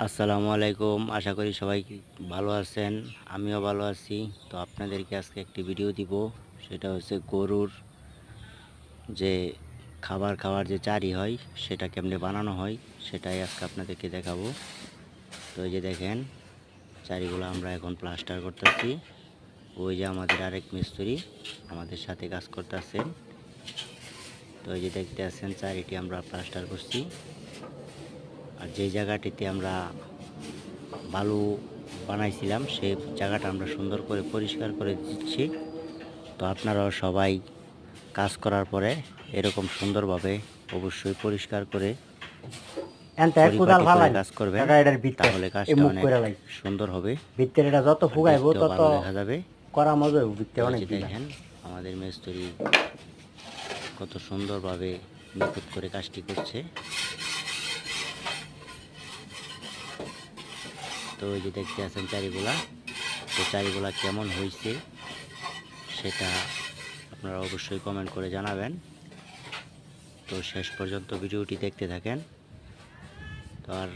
আসসালামু আলাইকুম। আশা করি সবাই ভালো আছেন। আমিও ভালো আছি। তো আপনাদেরকে আজকে একটি ভিডিও দিব। সেটা হচ্ছে গরুর যে খাবার খাওয়ার যে চারি হয় সেটা কেমনে বানানো হয় সেটাই আজকে আপনাদেরকে দেখাবো। তো এই যে দেখেন, চারিগুলো আমরা এখন প্লাস্টার করতেছি। ওই যে আমাদের আরেক মিস্ত্রি আমাদের সাথে কাজ করতেছেন। তো এই যে দেখতে আছেন, চারিটি আমরা প্লাস্টার করছি। আর যে জায়গাটিতে আমরা বালু বানাইছিলাম সেই জায়গাটা আমরা সুন্দর করে পরিষ্কার করে দিচ্ছি। তো আপনারাও সবাই কাজ করার পরে এরকম সুন্দরভাবে অবশ্যই পরিষ্কার করে এনতে কোদাল পরিপাটি করে ফালাই কাজ করবেন, কাকা এটার ভিতর তাহলে এই কাজটা মুখ অনেক করে লাই সুন্দর হবে ভিতর এটা যত আর ফুগাইবো দেখতেও তত ভালো দেখা যাবে। করা মজা হবে তো ভিতরে এই অনেক যে দিলা দেখেন, আমাদের মিস্ত্রি কত সুন্দরভাবে নিখুঁত করে কাজটি করছে। তো এই যে দেখতে আছেন চারিগুলা। তো চারিগুলা কেমন হয়েছে সেটা আপনারা অবশ্যই কমেন্ট করে জানাবেন। তো শেষ পর্যন্ত ভিডিওটি দেখতে থাকেন। তো আর